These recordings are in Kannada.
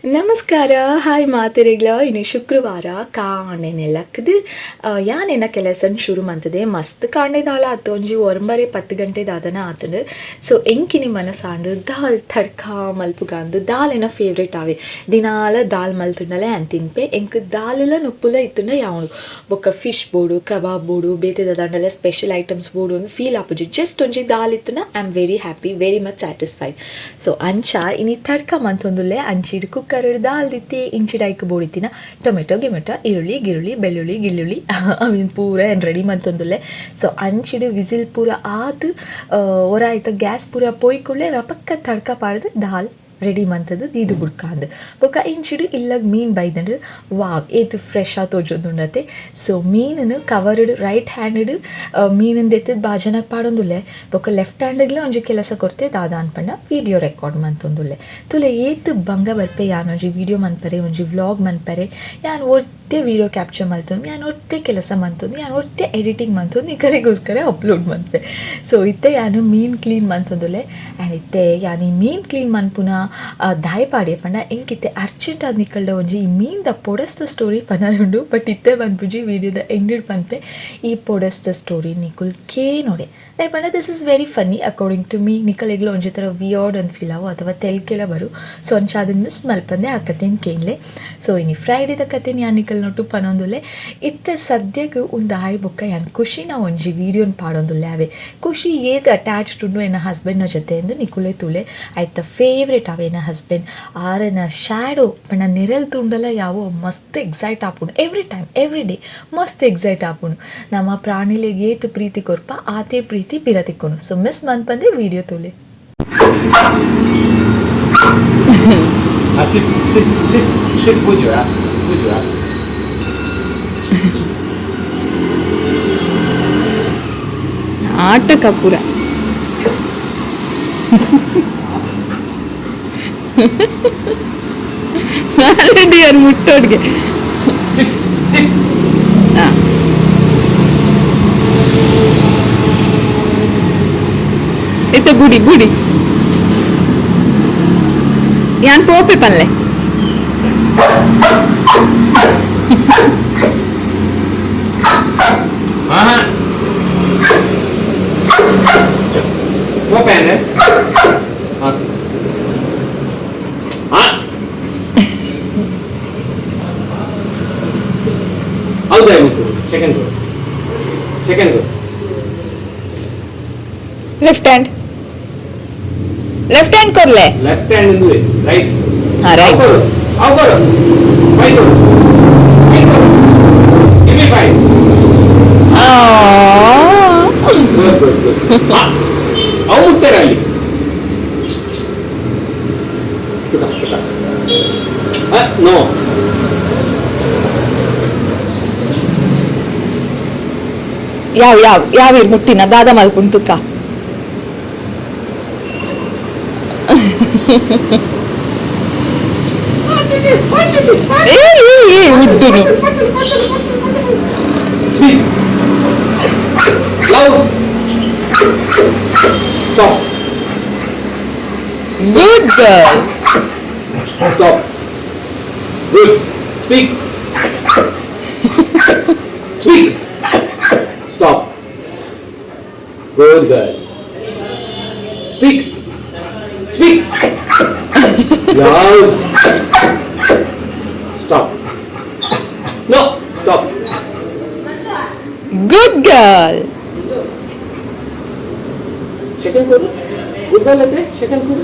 ನಮಸ್ಕಾರ ಹಾಯ್ ಮಾತೆರೆಗ್ಲ ಇನ್ನು ಶುಕ್ರವಾರ ಕಾಣೆನೆ ಲಕ್ಕದು ಯಾನೆನ್ನ ಕೆಲಸನ ಶುರು ಮಂತದೆ ಮಸ್ತ್ ಕಾಣೆದಾಲ ಆತು ಒಂಜಿ ಒರಂಬರೆ 10 ಗಂಟೆ ದಾದನ ಆತನು ಸೊ ಎಂಕಿನಿ ಮನಸಾಂಡು ದಾಲ್ ತಡ್ಕ ಮಲ್ಪುಗಾಂದು ದಾಲ್ ಎನ್ನ ಫೇವ್ರೇಟ್ ಆವೆ ದಿನಾಲ ದಾಲ್ ಮಲ್ತುಂಡಲೆ ಅಂತಿನ್ಪೆ ಎಂಕ್ ದಾಲೆಲ್ಲ ನೊಪ್ಪುಲ ಇತ್ತುಂಡ ಯಾವನು ಬೊಕ್ಕ ಫಿಶ್ ಬೋಡು ಕಬಾಬ್ ಬೋಡು ಬೇತೆ ದಾಂಡಲೆ ಸ್ಪೆಷಲ್ ಐಟಮ್ಸ್ ಬೋಡು ಒಂದು ಫೀಲ್ ಆಪುಜಿ ಜಸ್ಟ್ ಒಂಜಿ ದಾಲ್ ಇತ್ತುನ I am very happy very much satisfied so ಅಂಚ ಇನಿ ತಡ್ಕ ಮಂತೊಂದುಲ್ಲೆ ಅಂಚಿಡು ಕುಕ್ಕರ್ ದಾಲ್ ದಿತ್ತೆ ಇಂಚಿಡಾಯ್ಕ ಬೋಡಿತಿನ ಟೊಮೆಟೊ ಗಿಮೆಟೊ ಈರುಳ್ಳಿ ಗಿರುಳ್ಳಿ ಬೆಳ್ಳುಳ್ಳಿ ಗಿಳ್ಳುಳ್ಳಿ ಅವಿನ ಪೂರ ಏನು ರೆಡಿ ಮಂತೊಂದುಲ್ಲೆ ಸೊ ಅಂಚಿಡು ವಿಸಿಲ್ ಪೂರ ಆದು ಒರಾಯ್ತ ಗ್ಯಾಸ್ ಪೂರ ಪೋಯ್ಕೊಳ್ಳೆ ರಪಕ್ಕ ತಡ್ಕ ಪಾಡ್ದು ದಾಲ್ ರೆಡಿ ಮಂತದ್ದು ದೀದು ಬುಡ್ಕಾಂದು ಬೊಕ್ಕ ಇಂಚಿಡು ಇಲ್ಲಾಗ ಮೀನು ಬೈದಂಡು ವಾವ್ ಏತು ಫ್ರೆಶ್ ಆ ತೋಜೊಂದುಂಡತೆ ಸೊ ಮೀನನ್ನು ಕವರ್ಡ್ ರೈಟ್ ಹ್ಯಾಂಡೆಡ್ ಮೀನಿಂದ ಎತ್ತದ ಬಾಜನಾಗ ಪಾಡೊಂದುಲ್ಲೆ ಬೊಕ್ಕ ಲೆಫ್ಟ್ ಹ್ಯಾಂಡ್ಗ್ಲ ಒಂಜಿ ಕೆಲಸ ಕೊಡ್ತೆ ದಾದ ಅನ್ಪಂಡ ವಿಡಿಯೋ ರೆಕಾರ್ಡ್ ಮಂತೊಂದುಲ್ಲೆ ತುಲೆ ಏತು ಬಂಗ ಬರ್ಪೆ ಯಾನೊಂಜಿ ವಿಡಿಯೋ ಮನ್ಪರೆ ಒಂಜಿ ವ್ಲಾಗ್ ಮನ್ಪರೆ ಯಾನ್ ಒರ್ತೆ ವಿಡಿಯೋ ಕ್ಯಾಪ್ಚರ್ ಮಲ್ತೊಂದು ಯಾನ್ ಒರ್ತೆ ಕೆಲಸ ಮಂತೊಂದು ಯಾನ್ ಒರ್ತೆ ಎಡಿಟಿಂಗ್ ಮಂತೊಂದು ನಿಕಲಿಗೋಸ್ಕರ ಅಪ್ಲೋಡ್ ಮನ್ಪೆ ಸೊ ಇತ್ತೆ ಯಾನು ಮೀನು ಕ್ಲೀನ್ ಮಂತೊಂದುಲ್ಲೆ ಆ್ಯಂಡ್ ಇತ್ತೆ ಯಾನು ಈ ಮೀನು ಕ್ಲೀನ್ ಮನ್ಪುನ ದಾಯ್ ಪಾಡಿ ಪಂಡ ಎಂಕಿತ್ತೆ ಅರ್ಜೆಂಟ್ ಆದ ನಿಕಲ್ಡ ಒಂಜಿ ಈ ಮೀನ್ದ ಪೊಡಸ್ದ ಸ್ಟೋರಿ ಪನರುಂಡು ಬಟ್ ಇತ್ತೆ ಬಂದ್ಪುಜಿ ವಿಡಿಯೋದ ಎಂಡೆಡ್ ಪನ್ಪೆ ಈ ಪೊಡಸ್ದ ಸ್ಟೋರಿ ನಿಕುಲ್ ಕೇ ನೋಡೆ ದಾಯ್ ಪಂಡ this is very funny according to me ನಿಕಲೆಗ್ಲ ಒಂಜಿ ಥರ ವಿಯರ್ಡ್ ಅಂತ ಫೀಲ್ ಆವು ಅಥವಾ ತೆಲ್ಕೆಲ ಬರು ಸೊ ಒಂಚ ಅದನ್ನ ಮಿಸ್ ಮಲ್ಪಂದೆ ಆ ಕಥೆನ ಕೇಳಲೆ ಸೊ ಇನಿ ಫ್ರೈಡೇದ ಕಥೆನ ಯಾನ್ ನಿಕಲ್ ನೋಟು ಪನೊಂದುಲ್ಲೆ ಇತ್ತೆ ಸದ್ಯಕ್ಕೆ ಒಂದು ಆಯ್ಬೊಕ್ಕ ಯಾನ್ ಖುಷಿನ ಒಂಜಿ ವಿಡಿಯೋನ ಪಾಡೊಂದುಲ್ಲೆ ಅವೆ ಖುಷಿ ಏത് ಅಟ್ಯಾಚ್ಡ್ ಉಂಡು ಎನ್ನ ಹಸ್ಬೆಂಡ್ನ ಜೊತೆ ಎಂದು ನಿಕುಲೆ ತುಲೆ ಆಯ್ತ ಫೇವ್ರೇಟ್ ಅವೇನ ಹಸ್ಬೆಂಡ್ ಆರನ ಶ್ಯಾಡೋ ಪಂಡ ನೆರಲ್ ತುಂಡಲ ಯಾವೋ ಮಸ್ತ್ ಎಕ್ಸೈಟ್ ಆಪುಂಡು ಎವ್ರಿ ಟೈಮ್ ಎವ್ರಿ ಡೇ ಮಸ್ತ್ ಎಕ್ಸೈಟ್ ಆಪುಂಡು ನಮ್ಮ ಪ್ರಾಣಿಲೆಗೆ ಏತು ಪ್ರೀತಿ ಕೊರ್ಪ ಆತೆ ಪ್ರೀತಿ ಪಿರ ತಿಕ್ಕೊಂಡು ಸೊ ಮಿಸ್ ಮನ್ಪಂದೆ ವಿಡಿಯೋ ತುಲೆ ಆಟಕ ಪೂರ ಆಲ್ರೆಡಿ ಅವ್ರು ಮುಟ್ಟೋಡ್ಗೆ ಇತ್ತ ಗುಡಿ ಗುಡಿ ಯಾನ್ ಪೋಪೆ ಪಲ್ಲೆ ಲೆಫ್ಟ್ ಹ್ಯಾಂಡ್ ಕೊರ್ಲೆ ಲೆಫ್ಟ್ ಹ್ಯಾಂಡ್ ಇಂದು ರೈಟ್ ಹಾ ರೈಟ್ ಆಗೋರು 5 ಕೊರು 5 ಕೊರು ಗಿವ್ ಮಿ 5 ಗುಡ್ ಅವು ಮುಟ್ಟಾರ ಅಲ್ಲಿ ನೋ ಯಾವ ಮುಟ್ಟಿನ ದಾದ ಮಲ್ಪುನ್ ತುಕ್ಕ ಉಡ್ಡುನು good girl stop good speak speak stop good girl speak Speak. Loud. Stop. No. Stop. Good girl. Second kuru. Good girl lete. Second kuru.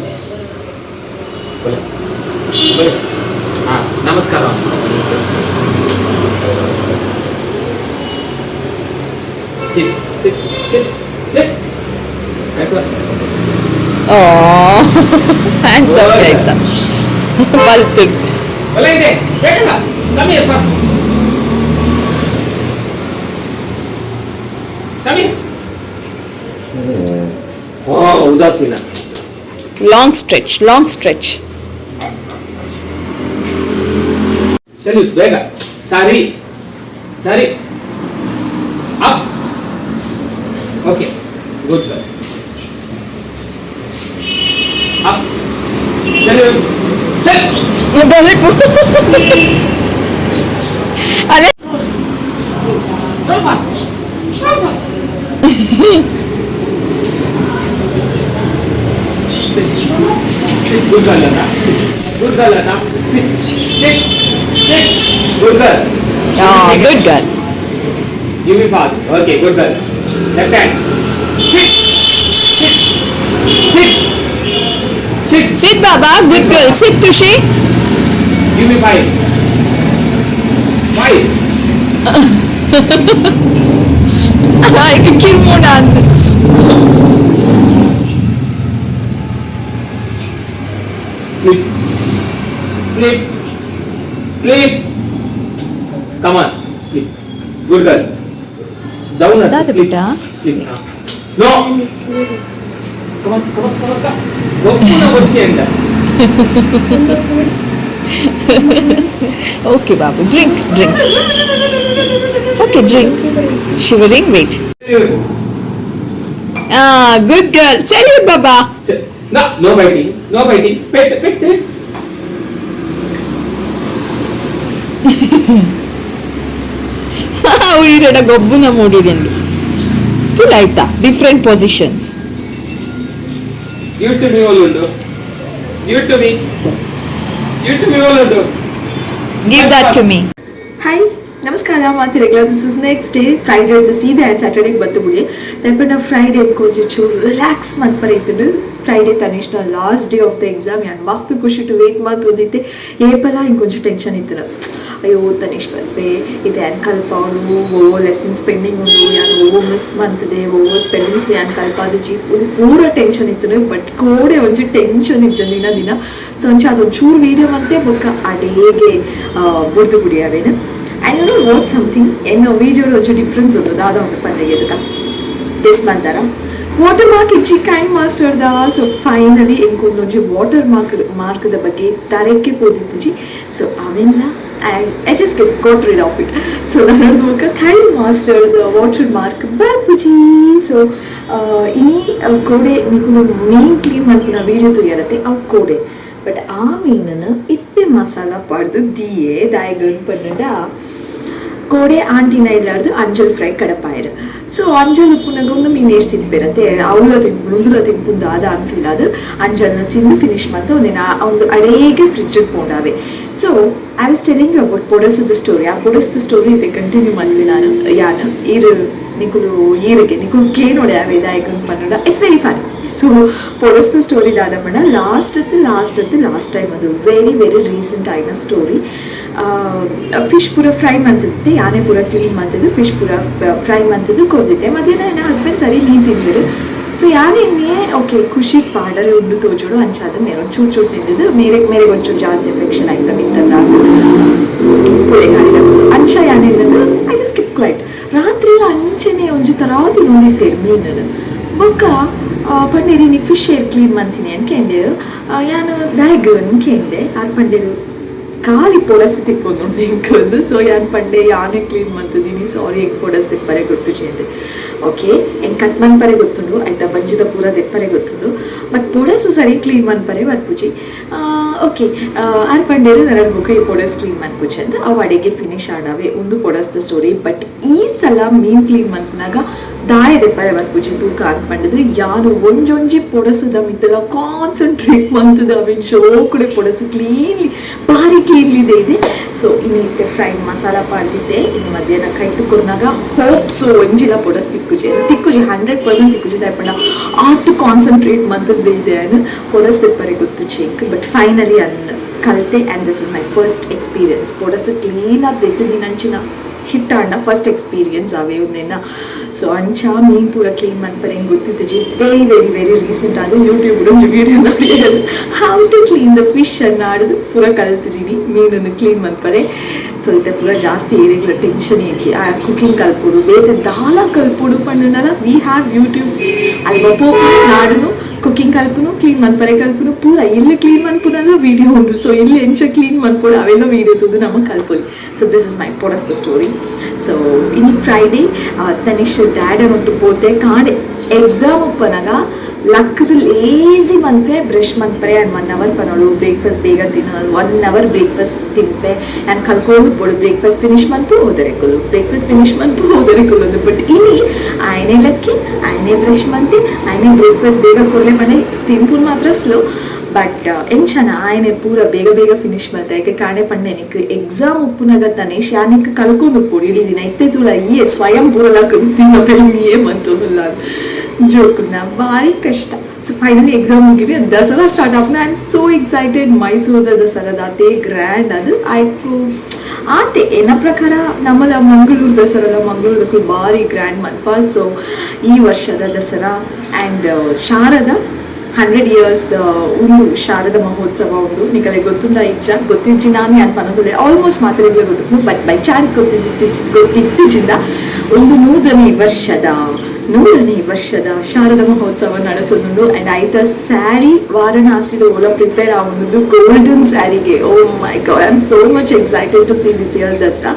Bole. Bole. हाँ नमस्कार. Sit. Sit. Sit. Sit. Answer. Hands up ಆಯ್ತಾ ಬಲ್ತು ಒಳ್ಳೆ ಇದೆ ಬೇಕಲ್ಲ ಕಮ್ಮಿ ಫಾಸ್ಟ್ ಸಮೀರ್ ಉದಾಸೀನ ಲಾಂಗ್ ಸ್ಟ್ರೆಚ್ ಸರಿ ಬೇಗ ಸರಿ up okay good up. Salute. ಅಲ್ಲೇ Good girl, Lata. Good girl, Lata. Sit. Sit. Sit. Good girl. Good girl. Give me fast. Okay, good girl. Left hand. Sit. Sit. Sit. Sit. ಸಿಟ್ ಬಾಬಾ, ಗುಡ್ ಗರ್ಲ್. ಸಿಟ್ ಖುಷಿ. Give me 5. 5. ಈಗ ಕಿರ್ಮೋಣ ಅಂತ. Sleep. Sleep. Sleep. Come on. Sleep. Good girl. Down. Lata. That's Sleep. better. Sleep. No. Come on. Come on. Come on. Goppuna vachenda. Okay, Babu. Drink. Okay, drink. Shivering, wait. Good girl. Salute, Baba. No, no biting. No biting. Pet. ಈರಡ ಗೊಬ್ಬುನ ಮೂಡುಂಡು ಚಲೋ ಆಯ್ತಾ. Different positions. Give it to me all undu. Give it to me. Give it to me all undu. Give that to me. Hi ನಮಸ್ಕಾರ ಮಾತಿರಗ್ಲ. This is next day Friday ಇದ್ದು ಸೀದೆ ಆಯ್ತು ಸ್ಯಾಟರ್ಡೇಗೆ ಬತ್ತು ಬಿಡಿ ದಯಪಟ್ಟು ನಾವು ಫ್ರೈಡೇ ಕೊಂಚ ಚೂರು ರಿಲ್ಯಾಕ್ಸ್ ಮನ್ಪರ ಇತ್ತು. ಫ್ರೈಡೇ ತನಿಷ್ನ last day of the exam ಯಾನು ಮಸ್ತ್ ಖುಷಿ ಟು ವೇಟ್ ಮಾತು ಓದಿದ್ದೆ. ಏಪಲ ಹಿಂಗೆ ಕೊಂಚ ಟೆನ್ಷನ್ ಇತ್ತು. ಅಯ್ಯೋ ತನಿಷ್ ಬರ್ಬೆ ಇದು ಏನು ಕಲ್ಪವನು ಓ ಲೆಸನ್ಸ್ ಪೆಂಡಿಂಗ್ ಉಂಡು ಯಾನು ಓ ಮಿಸ್ ಮಂತದೆ ಓ ಸ್ಪೆಲ್ಲಿಂಗ್ಸ್ ಯಾನು ಕಲ್ಪಾದ ಜಿ ಒಂದು ಪೂರ ಟೆನ್ಷನ್ ಇತ್ತು. ಬಟ್ ಕೋಡೆ ಒಂಚು ಟೆನ್ಷನ್ ಇತ್ತು ದಿನ ಸೊ ಒಂಚ ಅದೊಂದು ಚೂರು ವೀಡಿಯೋ ಅಂತೆ ಬೊಕ್ಕ ಅಡೇಗೆ ಬುಡ್ದು ಕುಡಿಯಾವೇನು. And you know what something ಎನ್ನೋ ವೀಡಿಯೋలో ಒಂಚು ಡಿಫ್ರೆನ್ಸ್ ఉంది దాదా ಒಂದು ಪಂದೆಗೆ ಎದಕ ಟೆಸ್ಟ್ ಮಾಡ್ತಾರ ವಾಟರ್ ಮಾರ್ಕ್ ಇಚ್ಚಿ ಕೈಂಡ್ ಮಾಸ್ಟರ್ದ. ಸೊ ಫೈನಲಿ ಇಂಕೊಂದೊಂಚು ವಾಟರ್ ಮಾರ್ಕ್ದ ಬಗ್ಗೆ ತರಕ್ಕೆ ಪೋದಿತ್ತು. ಸೊ ಅವೆಲ್ಲ I just got rid of it. So ನಾನು ಕೈಂಡ್ ಮಾಸ್ಟರ್ದ ವಾಟರ್ ಮಾರ್ಕ್ ಬರ್ಪುಜಿ. ಸೊ ಇನಿ ಕೋಡೆ ನಿಕುಲು ಮೀನ್ ಕ್ಲೀನ್ ಮಾಡ್ತಿನ ವೀಡಿಯೋ ತುಯ್ಯಾರತ್ತೆ ಅವು ಕೋಡೆ. ಬಟ್ ಆ ಮೀನನ್ನು ಇತ್ತೆ ಮಸಾಲ ಪಡ್ದು ದಿಯೇ ದಾಯಗನ್ ಪಂಡ ಕೋಡೆ ಆಂಟಿನ ಇಲ್ಲಾರ್ದು ಅಂಜಲ್ ಫ್ರೈ ಕಡಪಾಯರು. ಸೊ ಅಂಜಲ್ ಉಪ್ಪುನಾಗ ಒಂದು ಮೀನು ಎಷ್ಟು ತಿನ್ಪಿರತ್ತೆ ಅವಳ ತಿನ್ಪು ಉಂದುಲ ತಿನ್ಪುಂದು ಅದು ಅನ್ಫಿಲ್ ಅದು ಅಂಜಲ್ನ ತಿಂದು ಫಿನಿಶ್ ಮತ್ತು ಒಂದು ಅಡೇಗೆ ಫ್ರಿಡ್ಜಿಗೆ ಪೋಂಡಾವೆ. So I was telling you about ಪೊಡಸದ ಸ್ಟೋರಿ. ಆ ಪೊಡಸದ ಸ್ಟೋರಿ ಇದೆ ಕಂಟಿನ್ಯೂ ಮಾಡ್ಲಿ ನಾನು ಯಾನು ಈರು ನಿಕುಲು ಈರಿಗೆ ನಿಕುಲು ಕೇನೋಡೆ ಅವೆ ದಾಯಕನ್ ಪನ್ನಡ ಇಟ್ಸ್ ವೆರಿ ಫನ್. ಸೊ ಪೊಡಸದ ಸ್ಟೋರಿ ದಾದ ಪಂಡ ಲಾಸ್ಟ್ ಟೈಮ್ ಅದು ವೆರಿ ರೀಸೆಂಟ್ ಆಗಿನ ಸ್ಟೋರಿ. ಫಿಶ್ ಪೂರ ಫ್ರೈ ಮಂತದ್ದು ಯಾನೇ ಪೂರ ಕ್ಲೀನ್ ಮಂತದ್ದು ಫಿಶ್ ಪೂರ ಫ್ರೈ ಮಂತದ್ದು ಕೊರ್ದಿದ್ದೆ. ಮಧ್ಯಾಹ್ನ ನನ್ನ ಹಸ್ಬೆಂಡ್ ಸರಿ ಮೀನು ತಿಂದಿರು. ಸೊ ಯಾನೇ ಓಕೆ ಖುಷಿ ಪಾಡರ್ ಉಂಡು ತೋಜೋಡು ಅಂಚಾದ ಮೇರೆ ಚೂರು ತಿಂದಿದ್ದು ಮೇರೆ ಒಂಚೂರು ಜಾಸ್ತಿ ಎಫೆಕ್ಷನ್ ಆಯ್ತು ಮಿತ್ತದ ಪುಳೆಗಾಡಿದ ಅಂಚ ಯಾನೇನದು ಐ ಜಸ್ಟ್ ಕೀಪ್ ಕ್ವೈಟ್. ರಾತ್ರಿ ಎಲ್ಲ ಅಂಚನೆ ಒಂಚು ತರಾತಿ ನೋಡಿದ್ದೇವೆ ಮೀನನ್ನು ಬೊಕ್ಕ ಪಂಡೇರಿ ನೀ ಫಿಶ್ ಏರ್ ಕ್ಲೀನ್ ಮಂತೀನಿ ಅನ್ಕಂಡೇರು ಯಾನು ದಾಯಗ್ ಅನ್ಕಂಡೆ ಆರು ಪಂಡೇರು ಖಾಲಿ ಪೊಡಸು ತಿಕ್ಕೊಂಡು ನಿಂಕೊಂಡು. ಸೊ ಯಾನ್ ಪಂಡೆ ಯಾನೇ ಕ್ಲೀನ್ ಮಾಡ್ತಿದ್ದೀನಿ ಸಾರಿ ಹೆಂಗೆ ಪೊಡಸ್ ತೆಪ್ಪರೆ ಗೊತ್ತು ಚೇಂದೆ ಓಕೆ ಹೆಂಗೆ ಕಟ್ ಮನ್ಪರೆ ಗೊತ್ತುಂಡು ಆಯ್ತಾ ಬಂಜಿದ ಪೂರ ತೆಪ್ಪರೆ ಗೊತ್ತುಂಡು ಬಟ್ ಪೊಡಸು ಸರಿ ಕ್ಲೀನ್ ಮನ್ಪರೆ ಬರ್ಪುಜಿ. ಓಕೆ ಆರು ಪಂಡೇರು ನರಡು ಬುಕ್ಕ ಈ ಪೊಡಸ್ ಕ್ಲೀನ್ ಮನ್ಪುಜಿ ಅಂತ ಅವು ಅಡಿಗೆ ಫಿನಿಶ್ ಆಡವೆ ಒಂದು ಪೊಡಸ್ದ ಸ್ಟೋರಿ. ಬಟ್ ಈ ಸಲ ಮೀನು ಕ್ಲೀನ್ ಮನ್ಪನಾಗ ದಾಯ ತೆಪ್ಪರೆ ಬರ್ಪುಜಿ ತೂಕ ಅನ್ಪಂಡದು ಯಾನು ಒಂಜೊಂಜಿ ಪೊಡಸದ ಮಿತ್ತಲ ಕಾನ್ಸಂಟ್ರೇಟ್ ಮಂತದ ಅವೇನು ಶೋಕುಡೆ ಪೊಡಸು ಕ್ಲೀನ್ಲಿ ಭಾರಿ ಕ್ಲೀನ್ಲಿದೆ ಇದೆ. ಸೊ ಇನ್ನಿತ್ತೆ ಫ್ರೈ ಮಸಾಲ ಪಾಡ್ದಿದ್ದೆ ಇನ್ನು ಮಧ್ಯಾಹ್ನ ಕೈ ತುಕ್ಕರ್ನಾಗ ಹೋಪ್ಸು ಒಂಜಿಲ ಪೊಡಸ್ ತಿಕ್ಕುಜಿ 100% ತಿಕ್ಕುಜಿ ದಾಯಪಂಡ ಆತು ಕಾನ್ಸಂಟ್ರೇಟ್ ಮಂತದ್ದೇ ಇದೆ ಅನ್ನು ಪೊಡಸ್ ತೆಪ್ಪರೆ ಗೊತ್ತು ಚೇಕ್. ಬಟ್ ಫೈನಲಿ ಅನ್ನು ಕಲಿತೆ and this is my first experience. ಪೊಡಸು ಕ್ಲೀನಾಗಿ ತೆತ್ತಿದಿನಂಚಿನ ಹಿಟ್ಟ ಅಣ್ಣ ಫಸ್ಟ್ ಎಕ್ಸ್ಪೀರಿಯನ್ಸ್ ಅವೇ ಒಂದೇನ. ಸೊ ಅಂಚ ಮೀನು ಪೂರ ಕ್ಲೀನ್ ಮನ್ಪರೆ ಹೆಂಗೆ ಗೊತ್ತಿತ್ತು ಜಿ ವೆರಿ ರೀಸೆಂಟ್ ಅದು ಯೂಟ್ಯೂಬ್ ವಿಡಿಯೋ ನೋಡಿ how to clean the fish ಅನ್ನು ಆಡೋದು ಪೂರ ಕಲ್ತಿದ್ದೀನಿ ಮೀನನ್ನು ಕ್ಲೀನ್ ಮನ್ಪರೆ. ಸೊ ಇತ್ತೆ ಪೂರ ಜಾಸ್ತಿ ಏರಿಗಳ ಟೆನ್ಷನ್ ಏಕೆ ಆ ಕುಕಿಂಗ್ ಕಲ್ಪೋಡು ಬೇತೆ ದಾಲ ಕಲ್ಪೋಡು ಪಣ್ಣನಲ್ಲ ವಿ ಹ್ಯಾವ್ ಯೂಟ್ಯೂಬ್ ಅಲ್ಲಿ ಬಪ್ಪು ನಾಡನು ಕುಕಿಂಗ್ ಕಲ್ಪನು ಕ್ಲೀನ್ ಮನ್ಪರೆ ಕಲ್ಪನು ಪೂರ ಇಲ್ಲಿ ಕ್ಲೀನ್ ಮನ್ಪುನಲ್ಲ ವೀಡಿಯೋ ಉಂಟು. ಸೊ ಇಲ್ಲಿ ಎಂಚ ಕ್ಲೀನ್ ಮನ್ಪೋಡು ಅವೆಲ್ಲ ವೀಡಿಯೋ ತುದು ನಮಗೆ ಕಲ್ಪೊಲಿ. ಸೊ ದಿಸ್ ಇಸ್ ಮೈ ಪೊಡಸ್ ದ ಸ್ಟೋರಿ. ಸೊ ಇನ್ನು ಫ್ರೈಡೇ ತನಿಷ್ ಡ್ಯಾಡ್ ಅನ್ನೊಟ್ಟು ಪೋತೆ ಕಾಣೆ ಎಕ್ಸಾಮ್ ಉಪ್ಪನಾಗ ಲಕ್ಕದು ಲೇಸಿ ಮನ್ಪೆ ಬ್ರಷ್ ಮನ್ಪರೆ ಆ್ಯಂಡ್ 1 hour ಪನೋಡು ಬ್ರೇಕ್ಫಾಸ್ಟ್ ಬೇಗ ತಿನ್ನೋದು 1 hour ಬ್ರೇಕ್ಫಾಸ್ಟ್ ತಿನ್ಪೆ ಆ್ಯಂಡ್ ಕಲ್ಕೊಂಡು ಪೋಡು ಬ್ರೇಕ್ಫಾಸ್ಟ್ ಫಿನಿಶ್ ಮನ್ಪು ಹೋದರೆ ಕೊಲ್ಲು ಬ್ರೇಕ್ಫಾಸ್ಟ್ ಫಿನಿಶ್ ಮನ್ಪು ಹೋದರೆ ಕೊಲ್ಲೋದು ಬಟ್ ಇಲ್ಲಿ ಆಯ್ನೆ ಲಕ್ಕಿ ಆಯ್ನೆ ಬ್ರಷ್ ಮಂತಿ ಆಯ್ನೆ ಬ್ರೇಕ್ಫಾಸ್ಟ್ ಬೇಗ ಕೊರ್ಲೆ ಮನೆ ತಿನ್ಪುಲ್ ಮಾತ್ರ ಸ್ಲೋ ಬಟ್ ಎಂಚನ ಆಯ್ನೆ ಪೂರ ಬೇಗ ಬೇಗ ಫಿನಿಶ್ ಮಾಡ್ತಾ ಯಾಕೆ ಕಾಣೆ ಪಂಡೆ ನಿಕ್ ಎಕ್ಸಾಮ್ ಉಪ್ಪುನಾಗತ್ತಾನೆ ಶಾನಿಕ್ ಕಲ್ಕೊಂಡು ಉಪ್ಪು ಇಡೀ ದಿನ ಇತ್ತೆ ತುಲ ಈ ಸ್ವಯಂ ಪೂರಲ ತಿನ್ನ ಬೆಳಿಗ್ಗೆ ಬಂತೋದಿಲ್ಲ ಜೋಕುನ ಭಾರಿ ಕಷ್ಟ ಸೊ ಫೈನಲಿ ಎಕ್ಸಾಮ್ ಮುಗಿರಿ ದಸರಾ ಸ್ಟಾರ್ಟ್ ಆಪ್ನ ಐ ಆಮ್ ಸೋ ಎಕ್ಸೈಟೆಡ್ ಮೈಸೂರದ ದಸರಾದ ಅದೇ ಗ್ರ್ಯಾಂಡ್ ಅದು ಆಯ್ತು ಆತೆ ಏನ ಪ್ರಕಾರ ನಮ್ಮಲ್ಲ ಮಂಗಳೂರು ದಸರಾ ಮಂಗಳೂರಕ್ಕೂ ಭಾರಿ ಗ್ರ್ಯಾಂಡ್ ಮನ್ಫ ಸೊ ಈ ವರ್ಷದ ದಸರಾ ಆ್ಯಂಡ್ ಶಾರದ 100 years ಒಂದು ಶಾರದ ಮಹೋತ್ಸವ ಒಂದು ನಿಕಲೆ ಗೊತ್ತುಂಡ ಇಜ್ಜ ಗೊತ್ತಿಜ್ಜಿ ನಾನು ಅನ್ಪನ್ನೋದಿಲ್ಲ ಆಲ್ಮೋಸ್ಟ್ ಮಾತಾಡಿದ್ರೆ ಗೊತ್ತು ಬಟ್ ಬೈ ಚಾನ್ಸ್ ಗೊತ್ತಿದ್ದಿಂದ ಒಂದು 100ನೇ ವರ್ಷದ ಶಾರದ ಮಹೋತ್ಸವ ನಡೆಸುವುದು ಆ್ಯಂಡ್ ಆಯ್ತ ಸ್ಯಾರಿ ವಾರಣಾಸಿలో ಓಲ ಪ್ರಿಪೇರ್ ಆಗುವುದು ಗೋಲ್ಡನ್ ಸ್ಯಾರಿಗೆ oh my god I am so much excited to see this year Dasara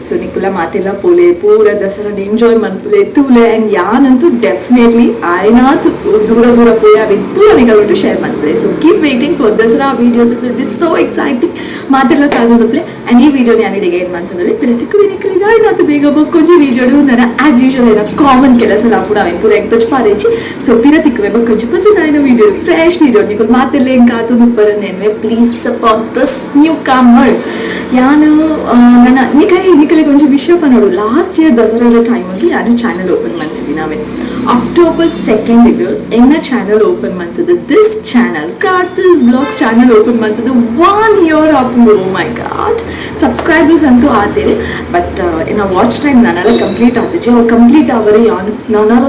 so ನಿಕಲ ಮಾತೆಲ್ಲ ಪೋಲೆ ಪೂರ ದಸರಾ ಎಂಜಾಯ್ ಮನ್ಪುಲೆ ತೂಲೆ ಆ್ಯಂಡ್ ಯಾನಂತೂ ಡೆಫಿನೆಟ್ಲಿ ಆಯ್ನಾತ್ ದೂರ ದೂರ ಪೋಯ್ ಅವಿ ಪೂರ ನಿಕಲು ಶೇರ್ ಮನ್ಪುಲೆ so keep waiting for Dasara videos it will be so exciting ಮಾತೆಲ್ಲ ಕಾದೋದಪ್ಲೆ ಆ್ಯಂಡ್ ಈ ವಿಡಿಯೋ ಯಾನಿಡಿಗೆ ಏನು ಮನ್ಸೋದಲ್ಲಿ ಪ್ರತಿಕ್ರಿಯೆ ನಿಕಲಿದ ಆಯ್ನಾತು ಬೇಗ ಬಕ್ಕೊಂಜಿ ವಿಡಿಯೋಡು ನನ್ನ ಆಸ್ ಯೂಶುವಲ್ ಏನ ಕಾಮನ್ ಕೆಲಸ ಪೂರ ಅವೇನು ಪೂರ ಎಕ್ತಚ್ ಪಾರೇಜಿ ಸೊ ಪಿರ ತಿಕ್ಕುವೆ ಬಕ್ಕೊಂಜಿ ಪಸಿದಾಯಿನ ವಿಡಿಯೋ ಫ್ರೆಶ್ ವಿಡಿಯೋ ನಿಕಲ್ ಮಾತೆಲ್ಲ ಹೆಂಗೆ ಕಾತು ಬರೋದೇನ್ವೆ ಪ್ಲೀಸ್ ಸಪೋರ್ಟ್ ದಿಸ್ ನ್ಯೂ ಕಮರ್ ಯಾನು ನನ್ನ ನಿಕಲಿಗೆ ಒಂದು ವಿಷಯ ನೋಡು ಲಾಸ್ಟ್ ಇಯರ್ ದಸರಾದ ಟೈಮಲ್ಲಿ ನಾನು ಚಾನಲ್ ಓಪನ್ ಮಾಡ್ತಿದ್ದೀನಿ ನಾವೇ October 2nd ಎನ್ನ ಚಾನಲ್ ಓಪನ್ ಮಾಡ್ತದೆ this channel Karthi's blogs channel open ಮಾಡ್ತದೆ 1 year ಆಪುಂಡು ಓ ಮೈ ಗಾಡ್ ಸಬ್ಸ್ಕ್ರೈಬರ್ಸ್ ಅಂತೂ ಆತೇವೆ ಬಟ್ ಇನ್ನು ವಾಚ್ ಟೈಮ್ ನಾನೆಲ್ಲ ಕಂಪ್ಲೀಟ್ ಆಗ್ತಿದ್ದೆ ಅವ್ರು ಕಂಪ್ಲೀಟ್ ಅವರೇ ನಾನೆಲ್ಲ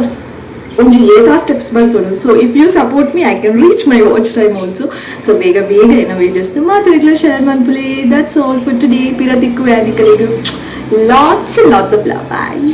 ಒಂದು ಏತಾ ಸ್ಟೆಪ್ಸ್ ಬರ್ತದೆ so if you support me I can reach my watch time also so ಬೇಗ ಏನೋ ವೀಡಿಯೋಸ್ನ ಮಾತಾಡಲು ಶೇರ್ ಮಾಡ್ಪುಲೆ ದಟ್ಸ್ ಆಲ್ ಫಾರ್ ಟುಡೇ ಪಿರ ತಿಕ್ಕು ಯಾನಿಕಲಿಗೂ lots and lots of love bye